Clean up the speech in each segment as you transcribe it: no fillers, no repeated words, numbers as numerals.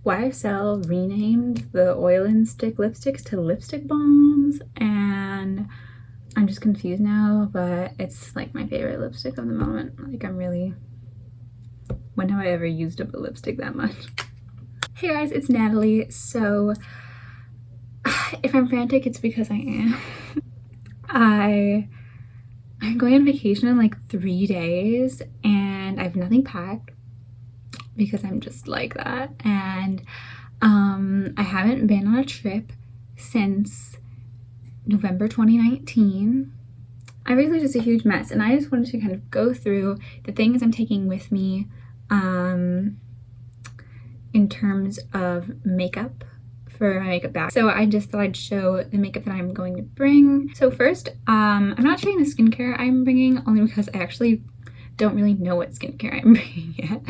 YSL renamed the Oil and Stick lipsticks to lipstick balms, and I'm just confused now, but it's like my favorite lipstick of the moment. Like I'm really, when have I ever used up a lipstick that much? Hey guys, it's Natalie. So if I'm frantic, it's because I am. I'm going on vacation in like 3 days and I have nothing packed because I'm just like that. And I haven't been on a trip since November 2019. I really just a huge mess, and I just wanted to kind of go through the things I'm taking with me in terms of makeup for my makeup bag. So I just thought I'd show the makeup that I'm going to bring. So first, I'm not showing the skincare I'm bringing only because I actually don't really know what skincare I'm bringing yet.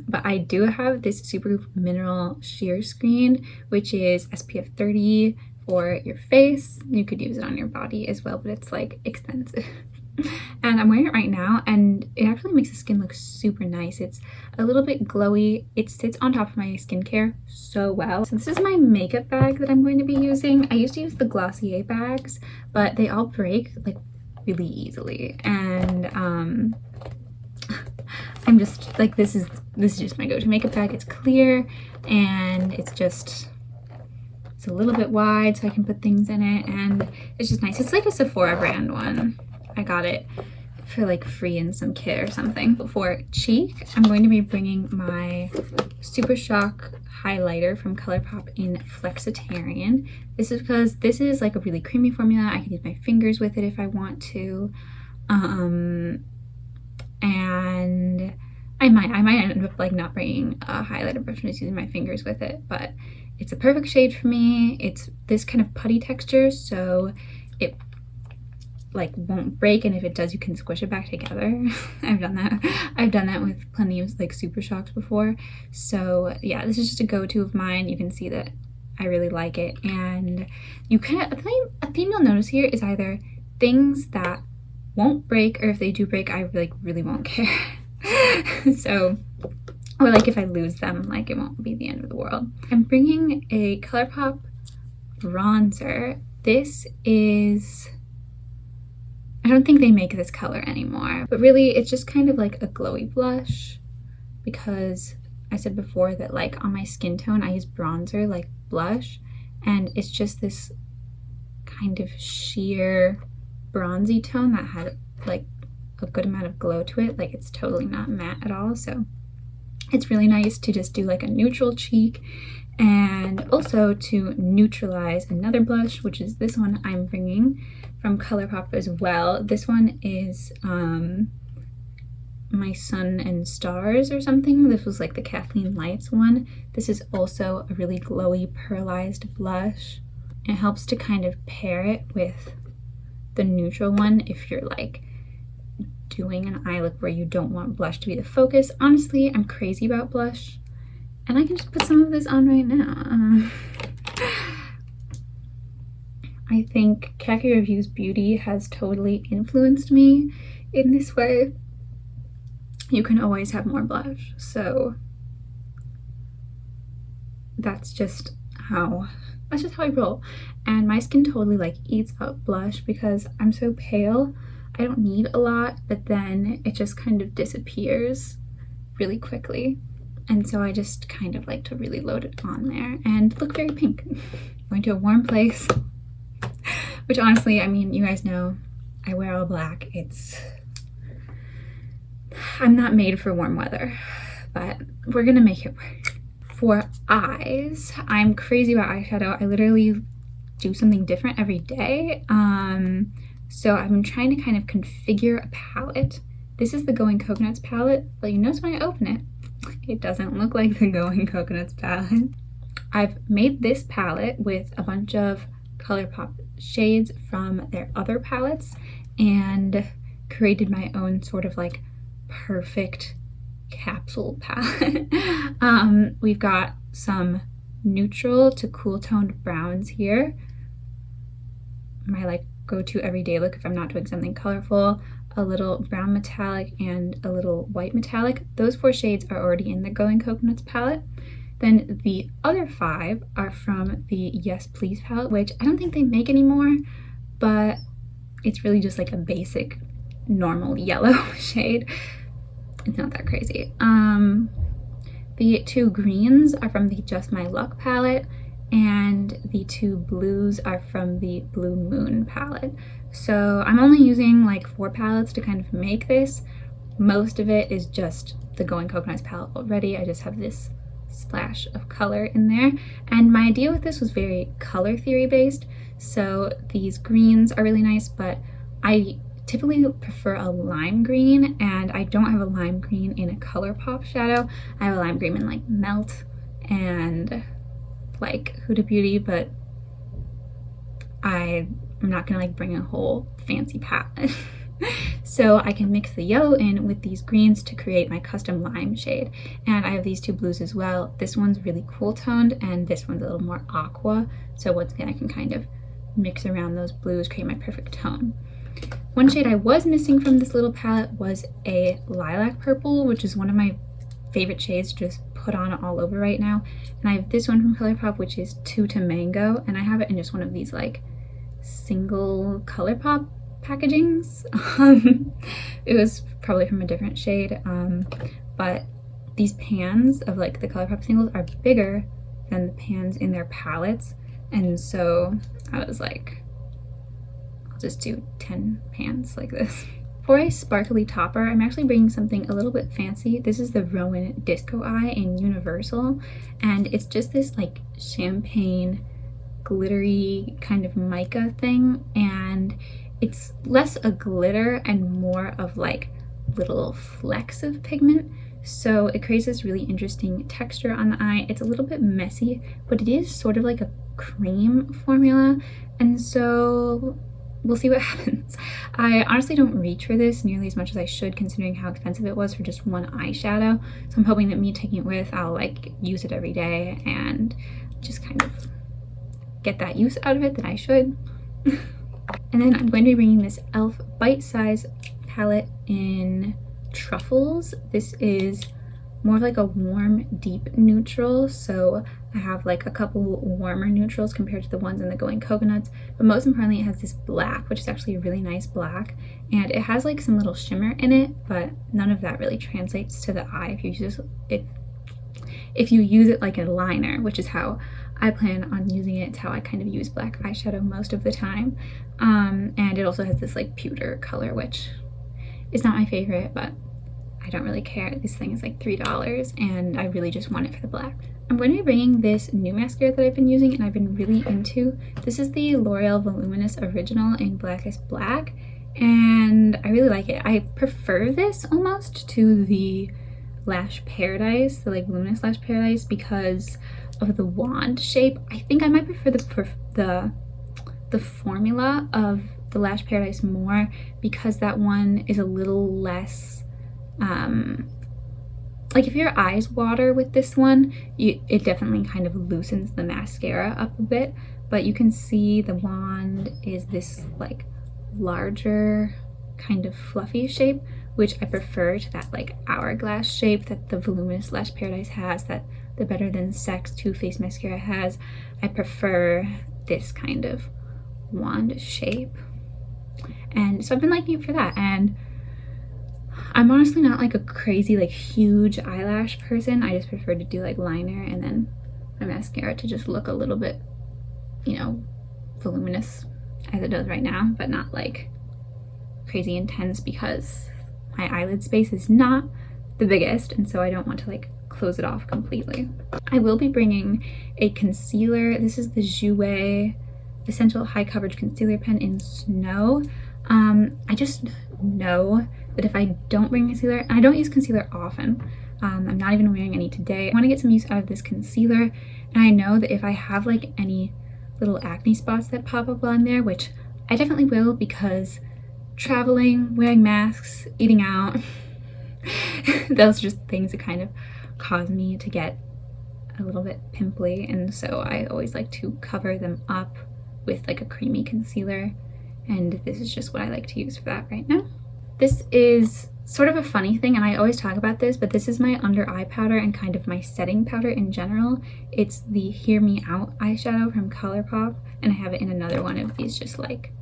But I do have this Supergoop Mineral Sheer Screen, which is SPF 30 for your face. You could use it on your body as well, but it's like expensive. And I'm wearing it right now, and it actually makes the skin look super nice. It's a little bit glowy. It sits on top of my skincare so well. So this is my makeup bag that I'm going to be using. I used to use the Glossier bags, but they all break like really easily. And I'm just like, this is just my go-to makeup bag. It's clear and it's a little bit wide so I can put things in it, and it's just nice. It's like a Sephora brand one. I got it for like free in some kit or something. For cheek, I'm going to be bringing my Super Shock highlighter from ColourPop in Flexitarian. This is because this is like a really creamy formula. I can use my fingers with it if I want to. And I might end up like not bringing a highlighter brush and just using my fingers with it, but it's a perfect shade for me. It's this kind of putty texture, so it like won't break, and if it does, you can squish it back together. I've done that with plenty of like Super Shocks before. So yeah, this is just a go-to of mine. You can see that I really like it, and you kind of, a theme you'll notice here is either things that won't break, or if they do break, I like really won't care. So, or like if I lose them, like it won't be the end of the world. I'm bringing a ColourPop bronzer. This is, I don't think they make this color anymore, but really it's just kind of like a glowy blush, because I said before that like on my skin tone I use bronzer like blush, and it's just this kind of sheer bronzy tone that had like a good amount of glow to it. Like it's totally not matte at all, so it's really nice to just do like a neutral cheek, and also to neutralize another blush, which is this one I'm bringing from ColourPop as well. This one is my Sun and Stars or something. This was like the Kathleen Lights one. This is also a really glowy pearlized blush. It helps to kind of pair it with the neutral one if you're like doing an eye look where you don't want blush to be the focus. Honestly, I'm crazy about blush, and I can just put some of this on right now. I think Khaki Reviews Beauty has totally influenced me in this way. You can always have more blush, so that's just how I roll. And my skin totally like eats up blush because I'm so pale. I don't need a lot, but then it just kind of disappears really quickly. And so I just kind of like to really load it on there and look very pink. Going to a warm place, which honestly, I mean, you guys know I wear all black. I'm not made for warm weather, but we're gonna make it work. For eyes, I'm crazy about eyeshadow. I literally do something different every day. So I've been trying to kind of configure a palette. This is the Going Coconuts palette, but you notice when I open it, it doesn't look like the Going Coconuts palette. I've made this palette with a bunch of ColourPop shades from their other palettes and created my own sort of like perfect capsule palette. We've got some neutral to cool toned browns here. My like go-to everyday look if I'm not doing something colorful. A little brown metallic and a little white metallic. Those 4 shades are already in the Going Coconuts palette. Then the other 5 are from the Yes Please palette, which I don't think they make anymore, but it's really just like a basic normal yellow shade. It's not that crazy. The 2 greens are from the Just My Luck palette, and the 2 blues are from the Blue Moon palette. So I'm only using like 4 palettes to kind of make this. Most of it is just the Going Coconuts palette already. I just have this splash of color in there. And my idea with this was very color theory based. So these greens are really nice, but I typically prefer a lime green, and I don't have a lime green in a ColourPop shadow. I have a lime green in like Melt and like Huda Beauty, but I'm not gonna like bring a whole fancy palette. So I can mix the yellow in with these greens to create my custom lime shade. And I have these 2 blues as well. This one's really cool toned and this one's a little more aqua. So once again, I can kind of mix around those blues, create my perfect tone. One shade I was missing from this little palette was a lilac purple, which is one of my favorite shades to just put on all over right now. And I have this one from ColourPop, which is Tuta Mango, and I have it in just one of these like single ColourPop packagings. It was probably from a different shade, but these pans of like the ColourPop singles are bigger than the pans in their palettes, and so I was like, I'll just do 10 pans like this. For a sparkly topper, I'm actually bringing something a little bit fancy. This is the Rowan Disco Eye in Universal, and it's just this like champagne glittery kind of mica thing, and it's less a glitter and more of like little flecks of pigment, so it creates this really interesting texture on the eye. It's a little bit messy, but it is sort of like a cream formula, and so we'll see what happens. I honestly don't reach for this nearly as much as I should, considering how expensive it was for just one eyeshadow. So I'm hoping that me taking it with, I'll like use it every day and just kind of get that use out of it that I should. And then I'm going to be bringing this e.l.f. Bite Size palette in Truffles. This is more of like a warm, deep neutral. So I have like a couple warmer neutrals compared to the ones in the Going Coconuts. But most importantly, it has this black, which is actually a really nice black. And it has like some little shimmer in it, but none of that really translates to the eye if you use it like a liner, which is how I plan on using it. It's how I kind of use black eyeshadow most of the time. And it also has this like pewter color, which is not my favorite, but I don't really care. This thing is like $3 and I really just want it for the black. I'm going to be bringing this new mascara that I've been using and I've been really into. This is the L'Oreal Voluminous Original in Blackest Black, and I really like it. I prefer this almost to the Lash Paradise, the like Voluminous Lash Paradise, because of the wand shape. I think I might prefer the formula of the Lash Paradise more, because that one is a little less like if your eyes water with this one, it definitely kind of loosens the mascara up a bit, but you can see the wand is this like larger kind of fluffy shape, which I prefer to that like hourglass shape that the Voluminous Lash Paradise has, that the Better Than Sex Too Faced mascara has. I prefer this kind of wand shape, and so I've been liking it for that. And I'm honestly not like a crazy like huge eyelash person. I just prefer to do like liner and then my mascara to just look a little bit, you know, voluminous as it does right now, but not like crazy intense, because my eyelid space is not the biggest, and so I don't want to like close it off completely. I will be bringing a concealer. This is the Jouer Essential High Coverage Concealer Pen in Snow. I just know that if I don't bring concealer, and I don't use concealer often, I'm not even wearing any today, I want to get some use out of this concealer, and I know that if I have like any little acne spots that pop up while I'm there, which I definitely will, because traveling, wearing masks, eating out, those are just things that kind of cause me to get a little bit pimply, and so I always like to cover them up with like a creamy concealer, and this is just what I like to use for that right now. This is sort of a funny thing, and I always talk about this, but this is my under eye powder and kind of my setting powder in general. It's the Hear Me Out eyeshadow from ColourPop, and I have it in another one of these just like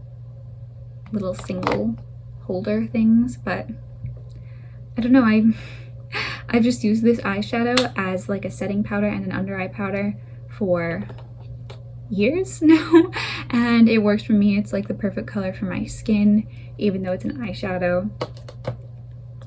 little single holder things, but I don't know, I've just used this eyeshadow as like a setting powder and an under eye powder for years now, and it works for me. It's like the perfect color for my skin, even though it's an eyeshadow.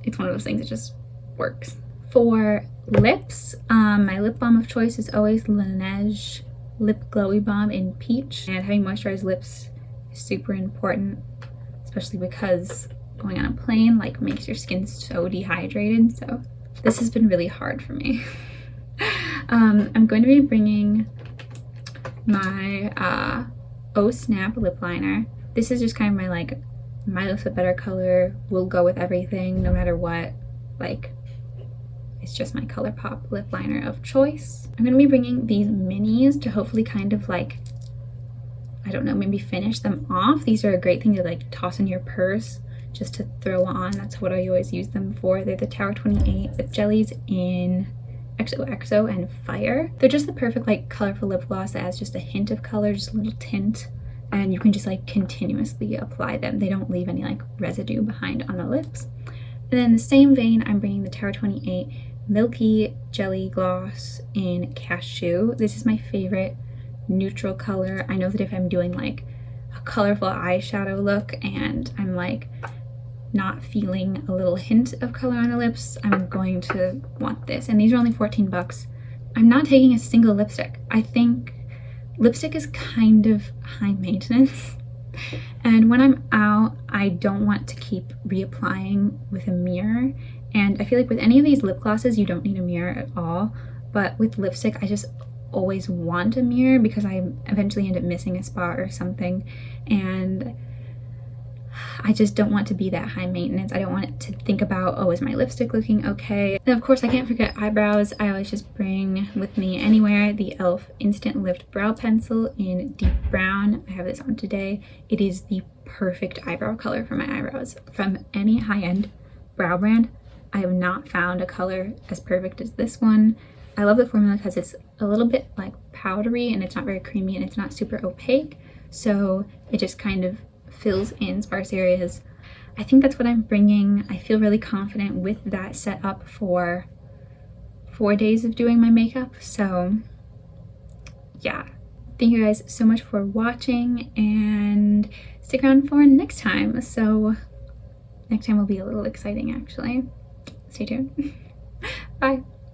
It's one of those things that just works. For lips, my lip balm of choice is always Laneige Lip Glowy Balm in Peach, and having moisturized lips is super important, especially because going on a plane like makes your skin so dehydrated. So this has been really hard for me. I'm going to be bringing my Oh Snap lip liner. This is just kind of my like my lips a better color, will go with everything no matter what. Like, it's just my ColourPop lip liner of choice. I'm gonna be bringing these minis to hopefully kind of like, I don't know, maybe finish them off. These are a great thing to like toss in your purse just to throw on. That's what I always use them for. They're the Tower 28 lip jellies in XOXO and Fire. They're just the perfect like colorful lip gloss that has just a hint of color, just a little tint, and you can just like continuously apply them. They don't leave any like residue behind on the lips. And then in the same vein, I'm bringing the Tower 28 Milky Jelly Gloss in Cashew. This is my favorite neutral color. I know that if I'm doing like a colorful eyeshadow look and I'm like not feeling a little hint of color on the lips, I'm going to want this. And these are only 14 bucks. I'm not taking a single lipstick. I think lipstick is kind of high maintenance, and when I'm out, I don't want to keep reapplying with a mirror. And I feel like with any of these lip glosses, you don't need a mirror at all, but with lipstick, I just always want a mirror because I eventually end up missing a spot or something, and I just don't want to be that high maintenance. I don't want it to think about, oh, is my lipstick looking okay? And of course, I can't forget eyebrows. I always just bring with me anywhere the e.l.f. Instant Lift Brow Pencil in Deep Brown. I have this on today. It is the perfect eyebrow color for my eyebrows. From any high-end brow brand, I have not found a color as perfect as this one. I love the formula because it's a little bit like powdery and it's not very creamy and it's not super opaque. So it just kind of fills in sparse areas. I think that's what I'm bringing. I feel really confident with that set up for 4 days of doing my makeup. So yeah, thank you guys so much for watching, and stick around for next time. So next time will be a little exciting actually. Stay tuned. Bye.